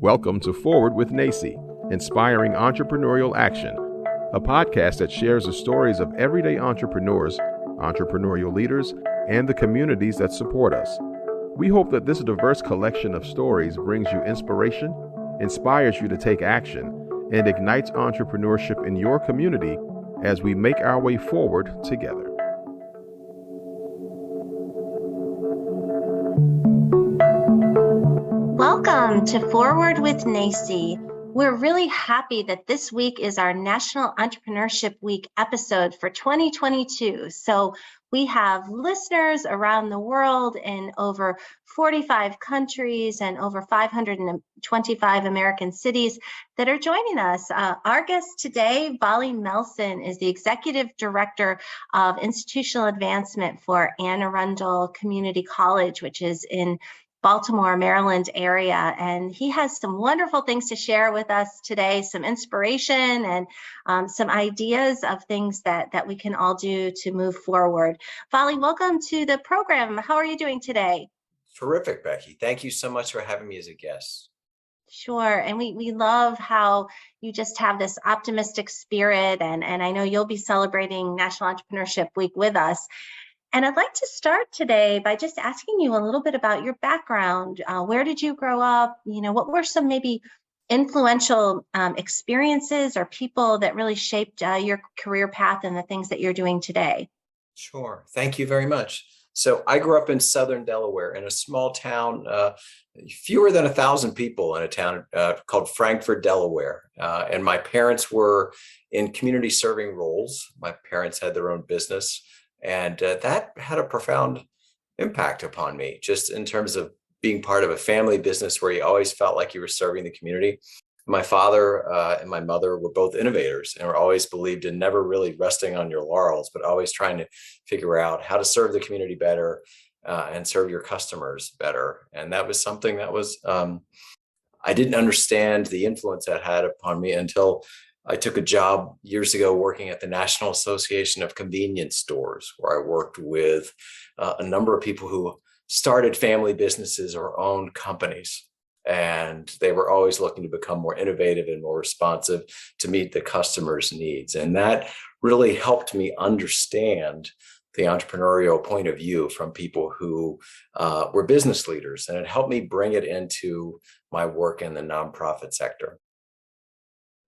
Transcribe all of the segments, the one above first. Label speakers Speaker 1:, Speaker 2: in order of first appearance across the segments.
Speaker 1: Welcome to Forward with NACCE, Inspiring Entrepreneurial Action, a podcast that shares the stories of everyday entrepreneurs, entrepreneurial leaders, and the communities that support us. We hope that this diverse collection of stories brings you inspiration, inspires you to take action, and ignites entrepreneurship in your community as we make our way forward together.
Speaker 2: Welcome to Forward with NACCE. We're really happy that this week is our National Entrepreneurship Week episode for 2022. So we have listeners around the world in over 45 countries and over 525 American cities that are joining us. Our guest today, Vollie Melson, is the Executive Director of Institutional Advancement for Anne Arundel Community College, which is in Baltimore, Maryland area. And he has some wonderful things to share with us today, some inspiration and some ideas of things that we can all do to move forward. Vollie, welcome to the program. How are you doing today?
Speaker 3: Terrific, Becky. Thank you so much for having me as a guest.
Speaker 2: Sure. And we love how you just have this optimistic spirit. And I know you'll be celebrating National Entrepreneurship Week with us. And I'd like to start today by just asking you a little bit about your background. Where did you grow up? What were some maybe influential experiences or people that really shaped your career path and the things that you're doing today?
Speaker 3: Sure. Thank you very much. So I grew up in southern Delaware in a small town, fewer than 1,000 people in a town called Frankfort, Delaware. And my parents were in community serving roles. My parents had their own business. And that had a profound impact upon me, just in terms of being part of a family business where you always felt like you were serving the community. My father and my mother were both innovators and were always believed in never really resting on your laurels, but always trying to figure out how to serve the community better and serve your customers better. And that was something that was, I didn't understand the influence that had upon me until I took a job years ago working at the National Association of Convenience Stores, where I worked with a number of people who started family businesses or owned companies. And they were always looking to become more innovative and more responsive to meet the customer's needs. And that really helped me understand the entrepreneurial point of view from people who were business leaders. And it helped me bring it into my work in the nonprofit sector.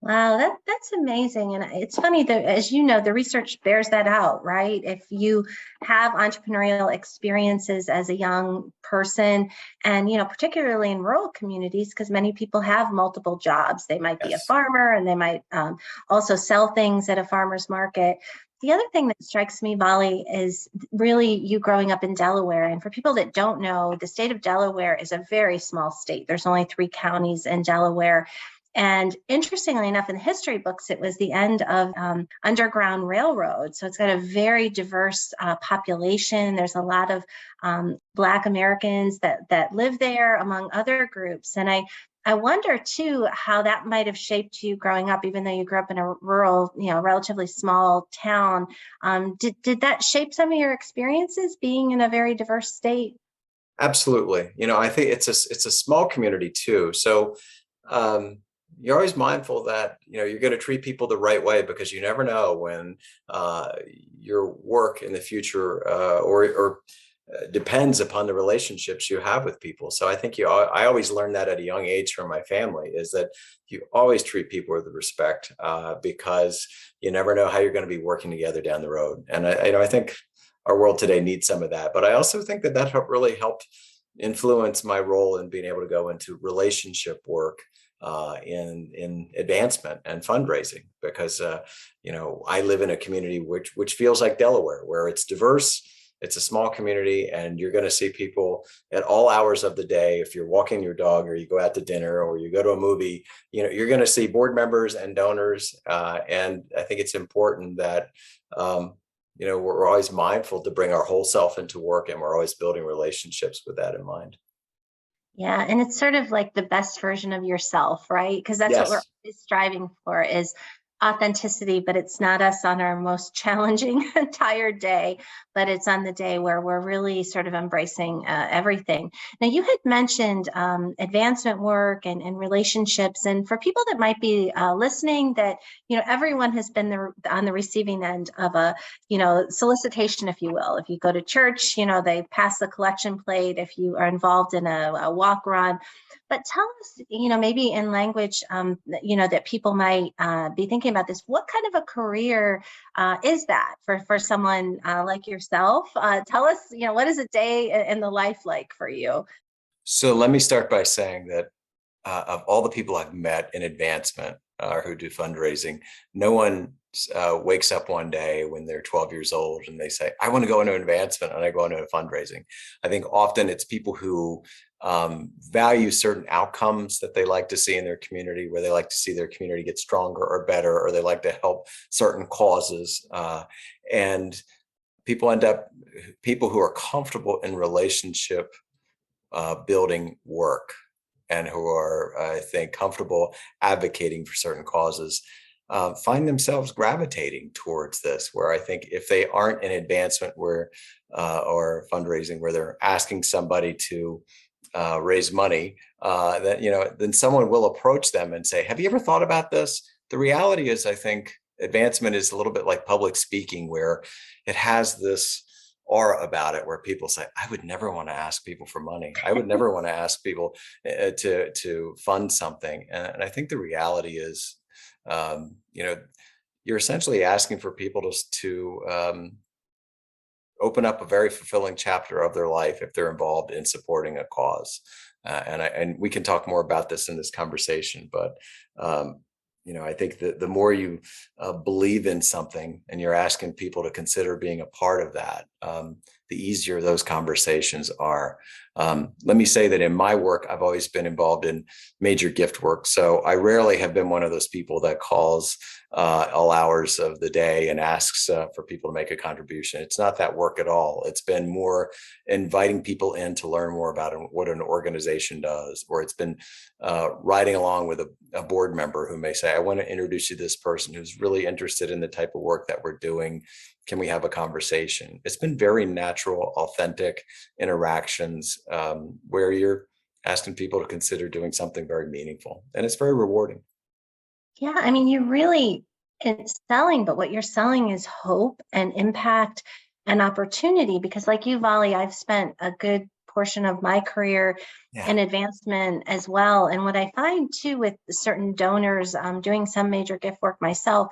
Speaker 2: Wow, that's amazing. And it's funny that, as you know, the research bears that out, right? If you have entrepreneurial experiences as a young person and, particularly in rural communities, because many people have multiple jobs. They might be a farmer and they might also sell things at a farmer's market. The other thing that strikes me, Vollie, is really you growing up in Delaware. And for people that don't know, the state of Delaware is a very small state. There's only 3 counties in Delaware. And interestingly enough, in the history books, it was the end of Underground Railroad. So it's got a very diverse population. There's a lot of Black Americans that live there, among other groups. And I wonder, too, how that might have shaped you growing up, even though you grew up in a rural, relatively small town. Did that shape some of your experiences being in a very diverse state?
Speaker 3: Absolutely. I think it's a small community, too. So you're always mindful that, you're going to treat people the right way, because you never know when your work in the future or depends upon the relationships you have with people. So I think I always learned that at a young age from my family, is that you always treat people with respect because you never know how you're going to be working together down the road. And I think our world today needs some of that. But I also think that really helped influence my role in being able to go into relationship work in advancement and fundraising, because I live in a community which feels like Delaware, where it's diverse. It's a small community, and you're going to see people at all hours of the day. If you're walking your dog, or you go out to dinner, or you go to a movie, you're going to see board members and donors. And I think it's important that we're always mindful to bring our whole self into work, and we're always building relationships with that in mind.
Speaker 2: Yeah, and it's sort of like the best version of yourself, right? Because that's what we're always striving for, is authenticity, but it's not us on our most challenging tired day, but it's on the day where we're really sort of embracing everything. Now, you had mentioned advancement work and relationships, and for people that might be listening, that everyone has been on the receiving end of a solicitation, if you will. If you go to church, they pass the collection plate. If you are involved in a walk run. But tell us, maybe in language, that people might be thinking about this. What kind of a career is that for someone like yourself? Tell us, what is a day in the life like for you?
Speaker 3: So let me start by saying that of all the people I've met in advancement who do fundraising, no one wakes up one day when they're 12 years old and they say, I want to go into advancement and I go into fundraising. I think often it's people who value certain outcomes that they like to see in their community, where they like to see their community get stronger or better, or they like to help certain causes. And people who are comfortable in relationship building work, and who are, I think, comfortable advocating for certain causes, find themselves gravitating towards this, where I think if they aren't in advancement or fundraising, where they're asking somebody to raise money, then someone will approach them and say, have you ever thought about this? The reality is, I think advancement is a little bit like public speaking, where it has this aura about it, where people say, I would never want to ask people for money. I would never want to ask people to fund something. And I think the reality is, you're essentially asking for people to open up a very fulfilling chapter of their life if they're involved in supporting a cause. And we can talk more about this in this conversation, but I think that the more you believe in something and you're asking people to consider being a part of that, the easier those conversations are. Let me say that in my work, I've always been involved in major gift work. So I rarely have been one of those people that calls all hours of the day and asks for people to make a contribution. It's not that work at all. It's been more inviting people in to learn more about what an organization does, or it's been riding along with a board member who may say, I want to introduce you to this person who's really interested in the type of work that we're doing. Can we have a conversation? It's been very natural, authentic interactions where you're asking people to consider doing something very meaningful, and it's very rewarding.
Speaker 2: Yeah, I mean, it's selling, but what you're selling is hope and impact and opportunity. Because like you, Vollie, I've spent a good portion of my career in advancement as well. And what I find too with certain donors, doing some major gift work myself,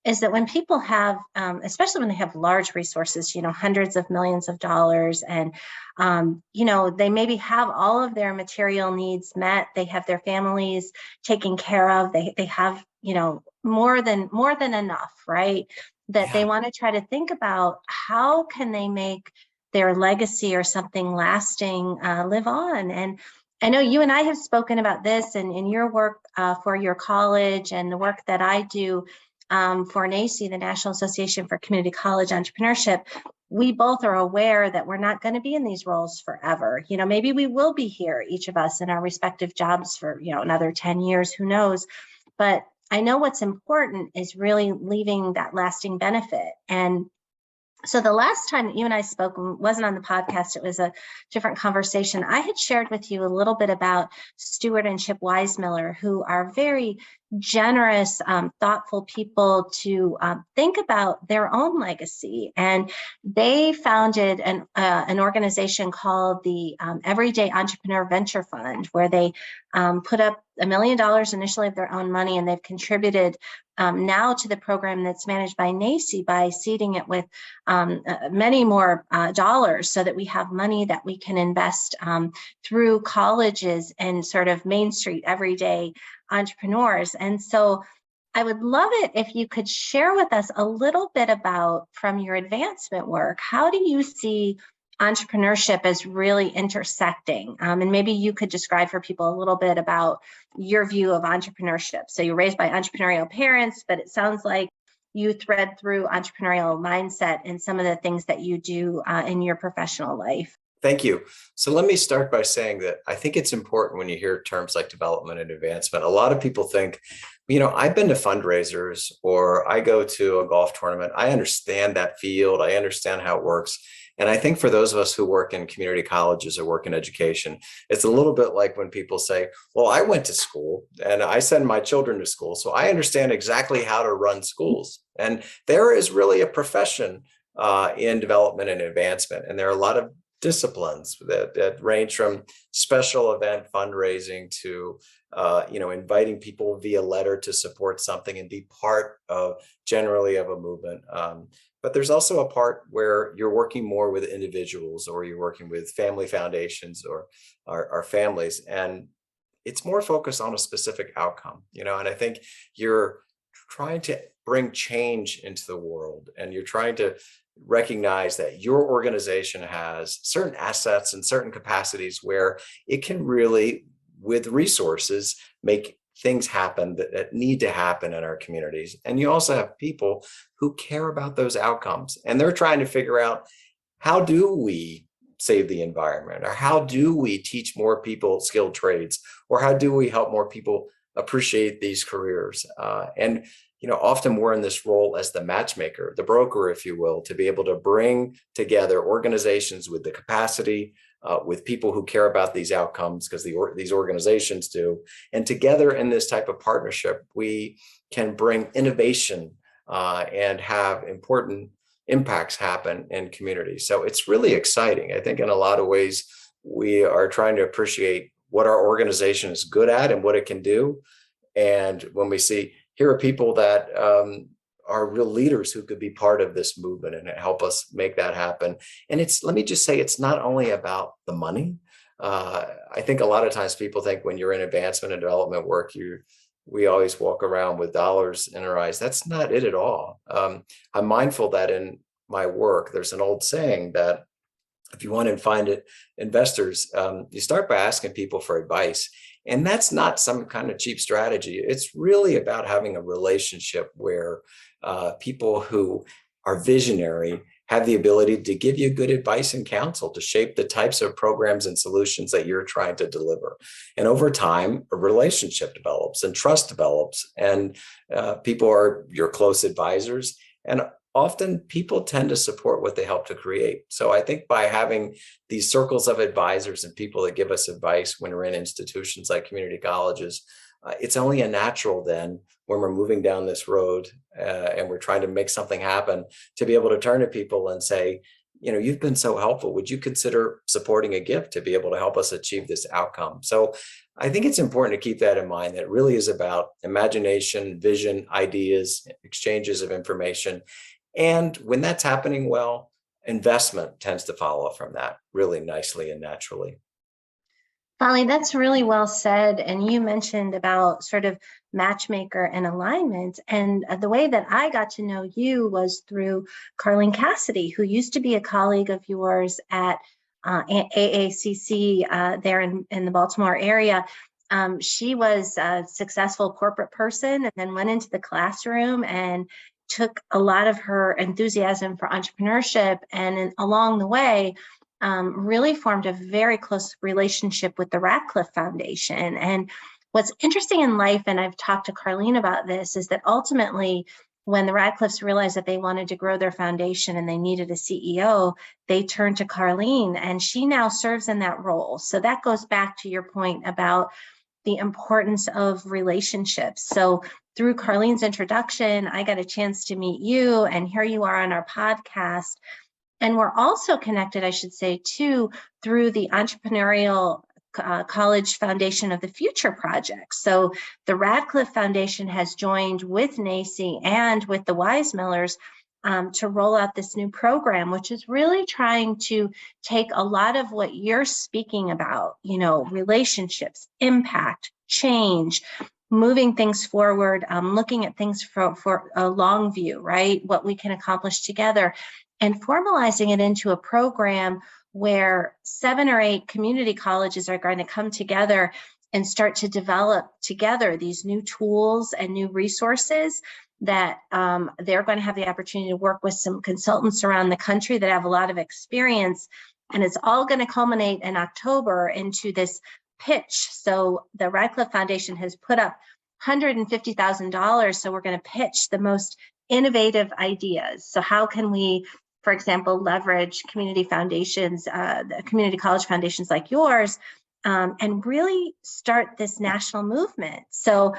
Speaker 2: is that when people have, especially when they have large resources, hundreds of millions of dollars, and, they maybe have all of their material needs met, they have their families taken care of, they have, more than enough, right? That they want to try to think about how can they make their legacy or something lasting live on. And I know you and I have spoken about this in your work for your college, and the work that I do for NACCE, the National Association for Community College Entrepreneurship. We both are aware that we're not going to be in these roles forever. Maybe we will be here, each of us, in our respective jobs for, another 10 years, who knows? But I know what's important is really leaving that lasting benefit. And so the last time that you and I spoke wasn't on the podcast, it was a different conversation. I had shared with you a little bit about Stuart and Chip Weismiller, who are very generous, thoughtful people to think about their own legacy. And they founded an organization called the Everyday Entrepreneur Venture Fund, where they put up $1 million initially of their own money, and they've contributed now to the program that's managed by NACCE by seeding it with many more dollars, so that we have money that we can invest through colleges and sort of Main Street everyday entrepreneurs. And so I would love it if you could share with us a little bit about, from your advancement work, how do you see entrepreneurship as really intersecting? And maybe you could describe for people a little bit about your view of entrepreneurship. So you're raised by entrepreneurial parents, but it sounds like you thread through entrepreneurial mindset in some of the things that you do in your professional life.
Speaker 3: Thank you. So let me start by saying that I think it's important when you hear terms like development and advancement. A lot of people think, I've been to fundraisers or I go to a golf tournament. I understand that field. I understand how it works. And I think for those of us who work in community colleges or work in education, it's a little bit like when people say, well, I went to school and I send my children to school, so I understand exactly how to run schools. And there is really a profession in development and advancement. And there are a lot of disciplines that range from special event fundraising to inviting people via letter to support something and be part of generally of a movement. But there's also a part where you're working more with individuals or you're working with family foundations or our families, and it's more focused on a specific outcome, and I think you're trying to bring change into the world, and you're trying to recognize that your organization has certain assets and certain capacities where it can really, with resources, make things happen that need to happen in our communities. And you also have people who care about those outcomes, and they're trying to figure out, how do we save the environment, or how do we teach more people skilled trades, or how do we help more people appreciate these careers? And often we're in this role as the matchmaker, the broker, if you will, to be able to bring together organizations with the capacity, with people who care about these outcomes, because these organizations do. And together in this type of partnership, we can bring innovation and have important impacts happen in communities. So it's really exciting. I think in a lot of ways, we are trying to appreciate what our organization is good at and what it can do. And when we see, here are people that are real leaders who could be part of this movement and help us make that happen. And let me just say, it's not only about the money. I think a lot of times people think when you're in advancement and development work, we always walk around with dollars in our eyes. That's not it at all. I'm mindful that in my work, there's an old saying that if you want to find investors, you start by asking people for advice. And that's not some kind of cheap strategy. It's really about having a relationship where people who are visionary have the ability to give you good advice and counsel to shape the types of programs and solutions that you're trying to deliver. And over time, a relationship develops and trust develops, and people are your close advisors. And often people tend to support what they help to create. So I think by having these circles of advisors and people that give us advice when we're in institutions like community colleges, it's only a natural then when we're moving down this road and we're trying to make something happen to be able to turn to people and say, you've been so helpful. Would you consider supporting a gift to be able to help us achieve this outcome? So I think it's important to keep that in mind, that it really is about imagination, vision, ideas, exchanges of information. And when that's happening well, investment tends to follow from that really nicely and naturally.
Speaker 2: Vollie, that's really well said. And you mentioned about sort of matchmaker and alignment. And the way that I got to know you was through Carlene Cassidy, who used to be a colleague of yours at AACC there in the Baltimore area. She was a successful corporate person and then went into the classroom and took a lot of her enthusiasm for entrepreneurship, and along the way, really formed a very close relationship with the Radcliffe Foundation. And what's interesting in life, and I've talked to Carlene about this, is that ultimately, when the Radcliffes realized that they wanted to grow their foundation and they needed a CEO, they turned to Carlene, and she now serves in that role. So that goes back to your point about the importance of relationships. So through Carlene's introduction, I got a chance to meet you, and here you are on our podcast. And we're also connected, I should say, too, through the Entrepreneurial College Foundation of the Future project. So the Radcliffe Foundation has joined with NACCE and with the Wise Millers to roll out this new program, which is really trying to take a lot of what you're speaking about, relationships, impact, change, moving things forward, looking at things for a long view, right? What we can accomplish together, and formalizing it into a program where 7 or 8 community colleges are going to come together and start to develop together these new tools and new resources that they're going to have the opportunity to work with some consultants around the country that have a lot of experience And it's all going to culminate in October into this pitch. So the Radcliffe Foundation has put up $150,000. So we're going to pitch the most innovative ideas. So how can we, for example, leverage community foundations, the community college foundations like yours, and really start this national movement? So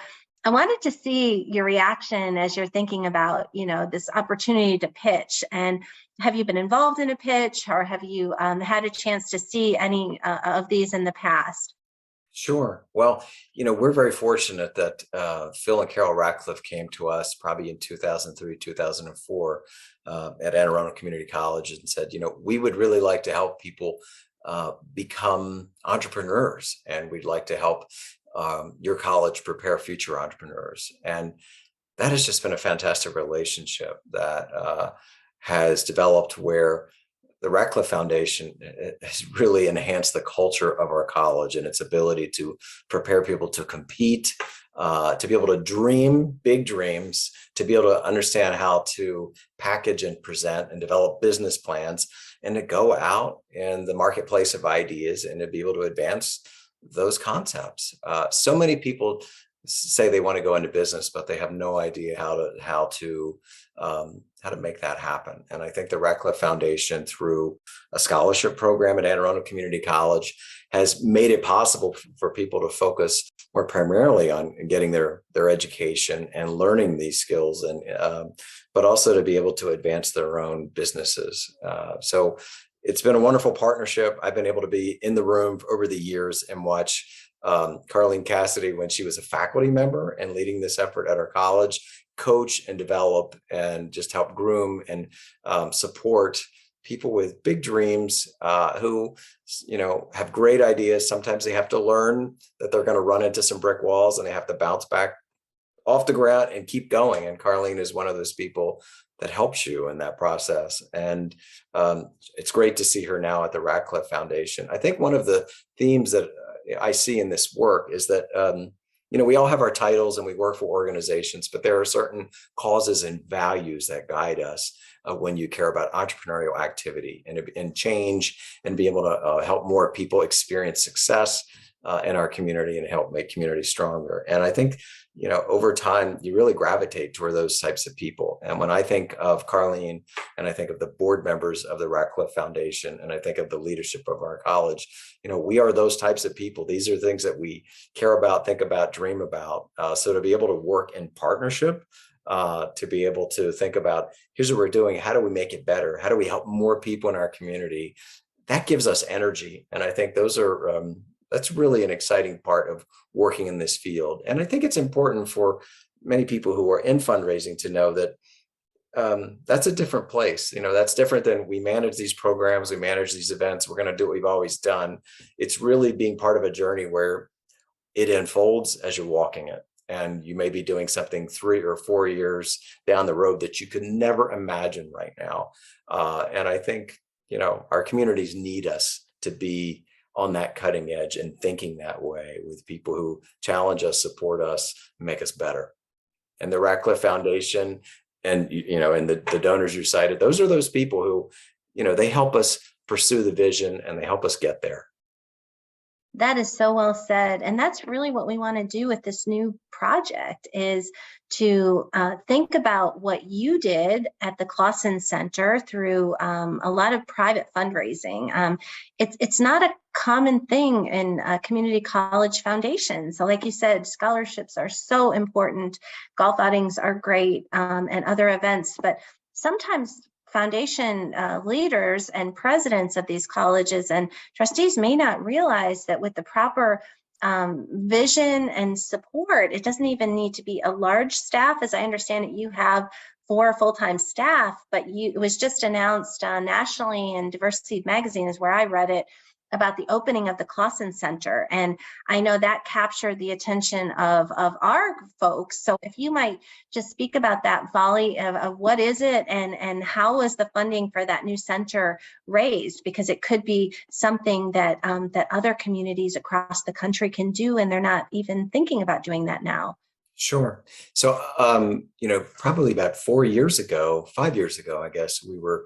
Speaker 2: I wanted to see your reaction as you're thinking about, this opportunity to pitch. And have you been involved in a pitch, or have you had a chance to see any of these in the past?
Speaker 3: Sure. Well, we're very fortunate that Phil and Carol Radcliffe came to us probably in 2003, 2004 at Anne Arundel Community College and said, we would really like to help people become entrepreneurs, and we'd like to help your college prepare future entrepreneurs. And that has just been a fantastic relationship that has developed, where the Radcliffe Foundation has really enhanced the culture of our college and its ability to prepare people to compete, to be able to dream big dreams, to be able to understand how to package and present and develop business plans, and to go out in the marketplace of ideas and to be able to advance those concepts. So many people say they want to go into business, but they have no idea how to make that happen. And I think the Radcliffe Foundation, through a scholarship program at Anne Arundel Community College, has made it possible for people to focus more primarily on getting their education and learning these skills, and but also to be able to advance their own businesses. So it's been a wonderful partnership. I've been able to be in the room over the years and watch Carlene Cassidy, when she was a faculty member and leading this effort at our college, coach and develop and just help groom and support people with big dreams who, have great ideas. Sometimes they have to learn that they're going to run into some brick walls and they have to bounce back off the ground and keep going. And Carlene is one of those people that helps you in that process. And it's great to see her now at the Radcliffe Foundation. I think one of the themes that I see in this work is that, we all have our titles and we work for organizations, but there are certain causes and values that guide us when you care about entrepreneurial activity and change, and be able to help more people experience success in our community and help make communities stronger. And I think, over time, you really gravitate toward those types of people. And when I think of Carlene, and I think of the board members of the Radcliffe Foundation, and I think of the leadership of our college, we are those types of people. These are things that we care about, think about, dream about. So to be able to work in partnership, to be able to think about, here's what we're doing, how do we make it better? How do we help more people in our community? That gives us energy. And I think that's really an exciting part of working in this field. And I think it's important for many people who are in fundraising to know that that's a different place. That's different than we manage these programs, we manage these events, we're going to do what we've always done. It's really being part of a journey where it unfolds as you're walking it. And you may be doing something 3 or 4 years down the road that you could never imagine right now. And I think, our communities need us to be on that cutting edge and thinking that way, with people who challenge us, support us, make us better. And the Radcliffe Foundation and, and the donors you cited, those are those people who, they help us pursue the vision and they help us get there.
Speaker 2: That is so well said. And that's really what we want to do with this new project, is to think about what you did at the Clawson Center through a lot of private fundraising. It's not a common thing in community college foundations. So like you said, scholarships are so important. Golf outings are great, and other events, but sometimes foundation leaders and presidents of these colleges and trustees may not realize that with the proper vision and support, it doesn't even need to be a large staff. As I understand it, you have 4 full-time staff, but it was just announced nationally in Diversity Magazine is where I read it, about the opening of the Clawson Center. And I know that captured the attention of our folks. So if you might just speak about that, Vollie, of what is it and how is the funding for that new center raised? Because it could be something that that other communities across the country can do, and they're not even thinking about doing that now.
Speaker 3: Sure. So, probably about 5 years ago, I guess, we were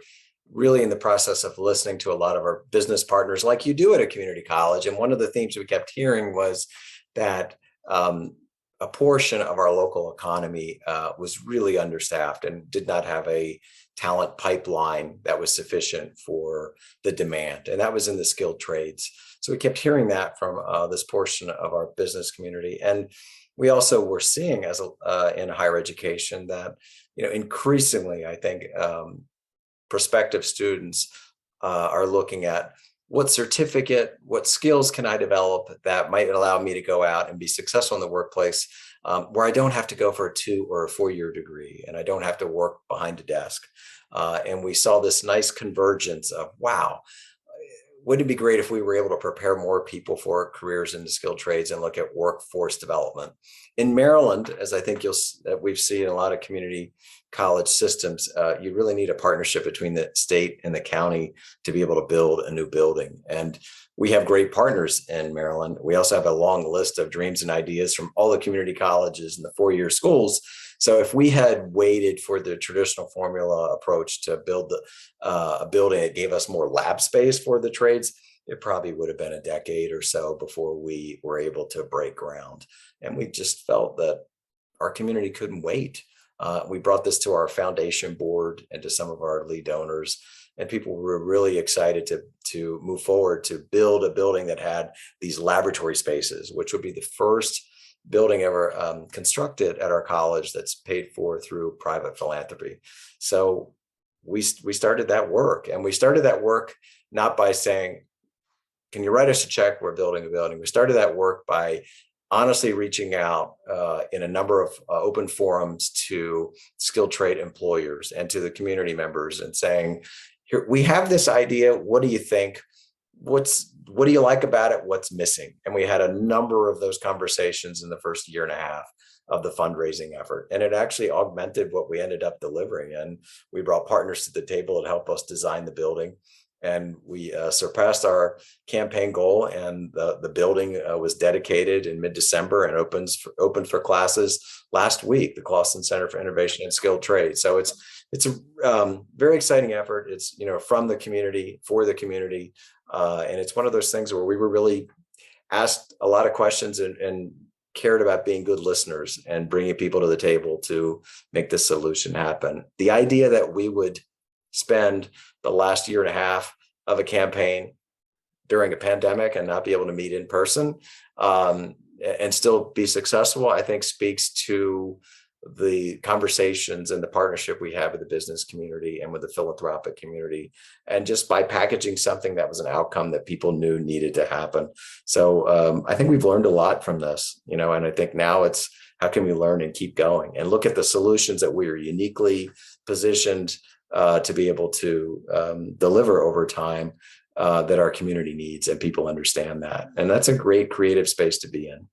Speaker 3: really in the process of listening to a lot of our business partners, like you do at a community college. And one of the themes we kept hearing was that a portion of our local economy was really understaffed and did not have a talent pipeline that was sufficient for the demand. And that was in the skilled trades. So we kept hearing that from this portion of our business community. And we also were seeing in higher education that, increasingly, I think prospective students are looking at what certificate, what skills can I develop that might allow me to go out and be successful in the workplace, where I don't have to go for a 2 or a 4-year degree and I don't have to work behind a desk. And we saw this nice convergence of, wow, wouldn't it be great if we were able to prepare more people for careers in the skilled trades and look at workforce development? In Maryland, as I think we've seen in a lot of community college systems, you really need a partnership between the state and the county to be able to build a new building. And we have great partners in Maryland. We also have a long list of dreams and ideas from all the community colleges and the 4-year schools. So if we had waited for the traditional formula approach to build a building that gave us more lab space for the trades, it probably would have been a decade or so before we were able to break ground. And we just felt that our community couldn't wait. We brought this to our foundation board and to some of our lead donors, and people were really excited to move forward to build a building that had these laboratory spaces, which would be the first building ever constructed at our college that's paid for through private philanthropy. So we started that work, and we started that work not by saying, can you write us a check? We're building a building. We started that work by honestly reaching out in a number of open forums to skilled trade employers and to the community members and saying, here, we have this idea. What do you think? What do you like about it? What's missing? And we had a number of those conversations in the first year and a half of the fundraising effort. And it actually augmented what we ended up delivering. And we brought partners to the table to help us design the building. And we surpassed our campaign goal, and the building was dedicated in mid-December and opened for classes last week, the Clawson Center for Innovation and Skilled Trade. So it's a very exciting effort. It's from the community for the community, and it's one of those things where we were really asked a lot of questions and cared about being good listeners and bringing people to the table to make this solution happen. The idea that we would spend the last year and a half of a campaign during a pandemic and not be able to meet in person and still be successful, I think speaks to the conversations and the partnership we have with the business community and with the philanthropic community, and just by packaging something that was an outcome that people knew needed to happen. So I think we've learned a lot from this, and I think now it's how can we learn and keep going and look at the solutions that we are uniquely positioned to be able to deliver over time that our community needs, and people understand that. And that's a great creative space to be in.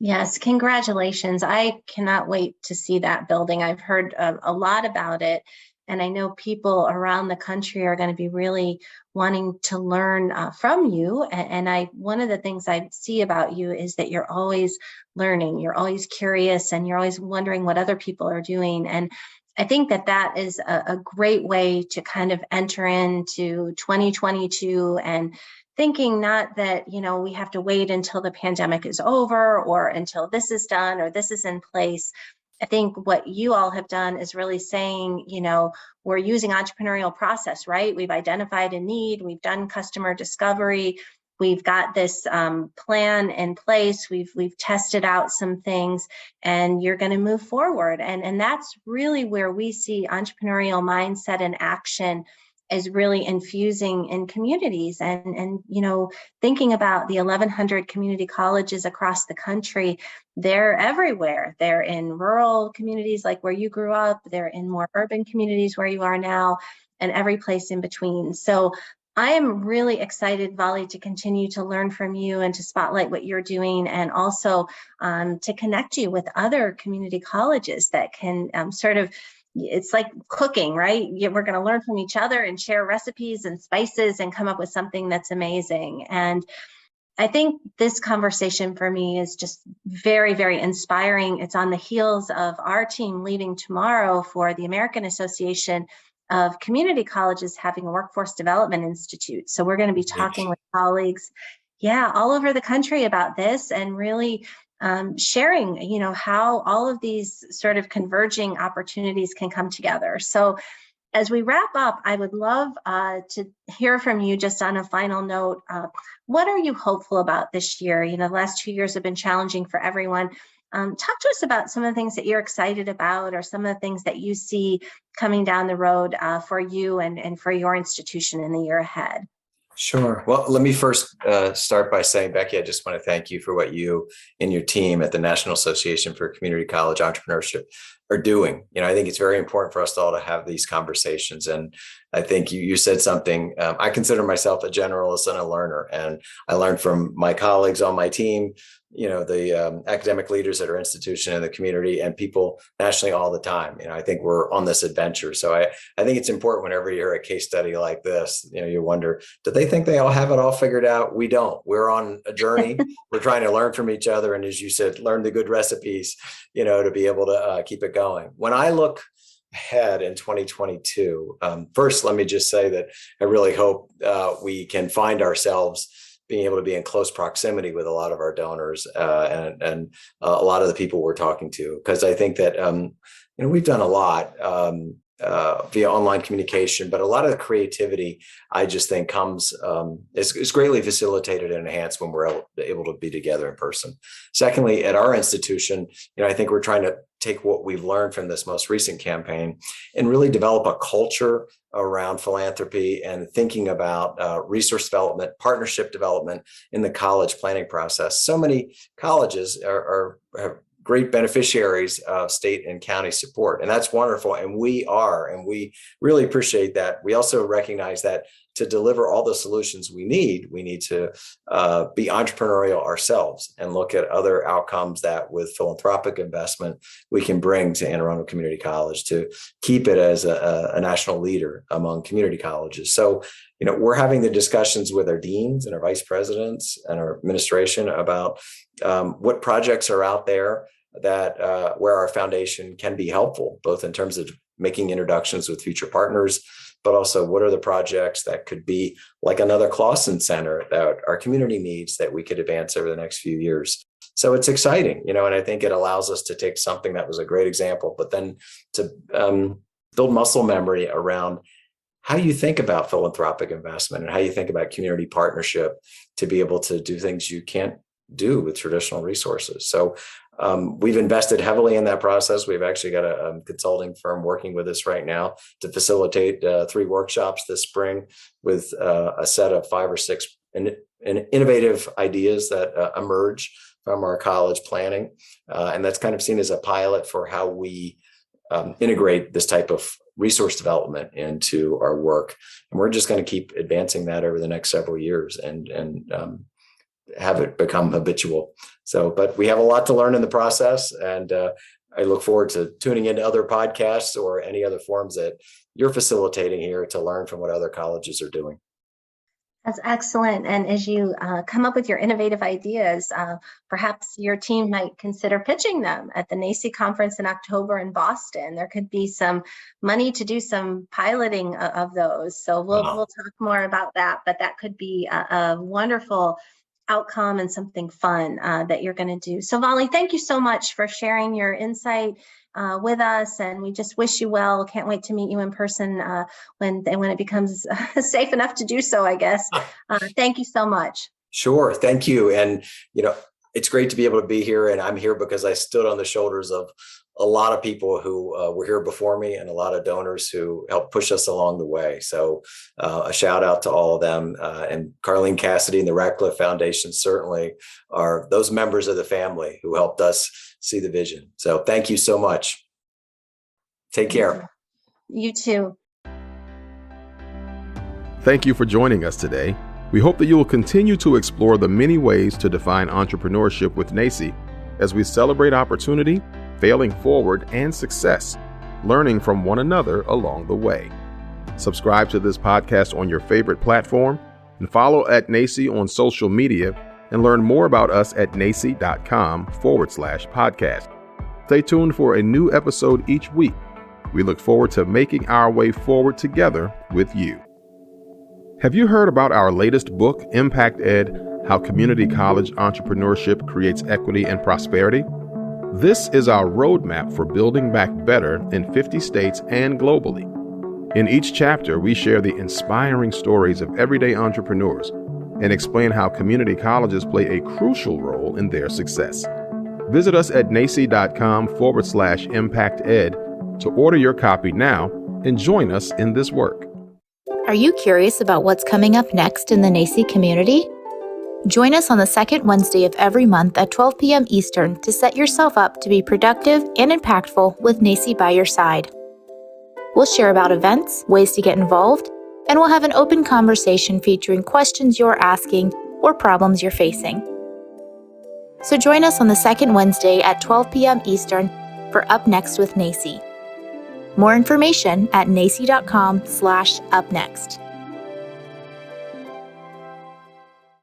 Speaker 2: Yes, congratulations. I cannot wait to see that building. I've heard a lot about it, and I know people around the country are going to be really wanting to learn from you. And one of the things I see about you is that you're always learning, you're always curious, and you're always wondering what other people are doing. And I think that is a great way to kind of enter into 2022 and thinking not that, we have to wait until the pandemic is over or until this is done or this is in place. I think what you all have done is really saying, we're using entrepreneurial process, right? We've identified a need, we've done customer discovery, we've got this plan in place, we've tested out some things, and you're going to move forward. And that's really where we see entrepreneurial mindset and action is really infusing in communities, and thinking about the 1,100 community colleges across the country. They're everywhere. They're in rural communities like where you grew up, they're in more urban communities where you are now, and every place in between. So I am really excited, Vollie, to continue to learn from you and to spotlight what you're doing, and also to connect you with other community colleges that can it's like cooking, right? We're going to learn from each other and share recipes and spices and come up with something that's amazing. And I think this conversation for me is just very, very inspiring. It's on the heels of our team leaving tomorrow for the American Association of community colleges having a workforce development institute. So we're going to be talking with colleagues, all over the country about this, and really sharing, how all of these sort of converging opportunities can come together. So as we wrap up, I would love to hear from you just on a final note. What are you hopeful about this year? The last 2 years have been challenging for everyone. Talk to us about some of the things that you're excited about, or some of the things that you see coming down the road for you and for your institution in the year ahead.
Speaker 3: Sure. Well, let me first start by saying, Becky, I just want to thank you for what you and your team at the National Association for Community College Entrepreneurship are doing. I think it's very important for us all to have these conversations. And I think you said something. I consider myself a generalist and a learner, and I learned from my colleagues on my team, the academic leaders at our institution and the community, and people nationally all the time. I think we're on this adventure. So I think it's important whenever you hear a case study like this, you wonder, do they think they all have it all figured out? We don't. We're on a journey. We're trying to learn from each other. And as you said, learn the good recipes, to be able to keep it going. When I look ahead in 2022, first, let me just say that I really hope we can find ourselves being able to be in close proximity with a lot of our donors and a lot of the people we're talking to, because I think that we've done a lot via online communication, but a lot of the creativity, I just think, comes is greatly facilitated and enhanced when we're able to be together in person. Secondly, at our institution, I think we're trying to take what we've learned from this most recent campaign and really develop a culture around philanthropy and thinking about resource development, partnership development in the college planning process. So many colleges are great beneficiaries of state and county support, and that's wonderful. And we really appreciate that. We also recognize that to deliver all the solutions we need to be entrepreneurial ourselves and look at other outcomes that with philanthropic investment we can bring to Anne Arundel Community College to keep it as a national leader among community colleges. So, we're having the discussions with our deans and our vice presidents and our administration about what projects are out there that where our foundation can be helpful, both in terms of making introductions with future partners, but also what are the projects that could be like another Clawson Center that our community needs that we could advance over the next few years. So it's exciting, and I think it allows us to take something that was a great example, but then to build muscle memory around how you think about philanthropic investment and how you think about community partnership to be able to do things you can't do with traditional resources. So we've invested heavily in that process. We've actually got a consulting firm working with us right now to facilitate 3 workshops this spring with a set of 5 or 6 innovative ideas that emerge from our college planning. And that's kind of seen as a pilot for how we integrate this type of resource development into our work. And we're just going to keep advancing that over the next several years and have it become habitual. So, but we have a lot to learn in the process. And I look forward to tuning into other podcasts or any other forums that you're facilitating here to learn from what other colleges are doing.
Speaker 2: That's excellent. And as you come up with your innovative ideas, perhaps your team might consider pitching them at the NACCE conference in October in Boston. There could be some money to do some piloting of those. So we'll talk more about that, but that could be a wonderful outcome and something fun that you're going to do. So Vollie, thank you so much for sharing your insight with us, and we just wish you well. Can't wait to meet you in person when it becomes safe enough to do so, I guess. Thank you so much.
Speaker 3: Sure. Thank you. And, it's great to be able to be here. And I'm here because I stood on the shoulders of a lot of people who were here before me and a lot of donors who helped push us along the way. So a shout out to all of them. And Carlene Cassidy and the Ratcliffe Foundation certainly are those members of the family who helped us see the vision. So thank you so much. Take care.
Speaker 2: You too.
Speaker 1: Thank you for joining us today. We hope that you will continue to explore the many ways to define entrepreneurship with NACCE as we celebrate opportunity, failing forward, and success, learning from one another along the way. Subscribe to this podcast on your favorite platform and follow at NACCE on social media and learn more about us at nacce.com/podcast. Stay tuned for a new episode each week. We look forward to making our way forward together with you. Have you heard about our latest book, Impact Ed: How Community College Entrepreneurship Creates Equity and Prosperity? This is our roadmap for building back better in 50 states and globally. In each chapter, we share the inspiring stories of everyday entrepreneurs and explain how community colleges play a crucial role in their success. Visit us at NACCE.com/ImpactEd to order your copy now and join us in this work.
Speaker 4: Are you curious about what's coming up next in the NACCE community? Join us on the second Wednesday of every month at 12 p.m. Eastern to set yourself up to be productive and impactful with NACCE by your side. We'll share about events, ways to get involved, and we'll have an open conversation featuring questions you're asking or problems you're facing. So join us on the second Wednesday at 12 p.m. Eastern for Up Next with NACCE. More information at nacce.com/upnext.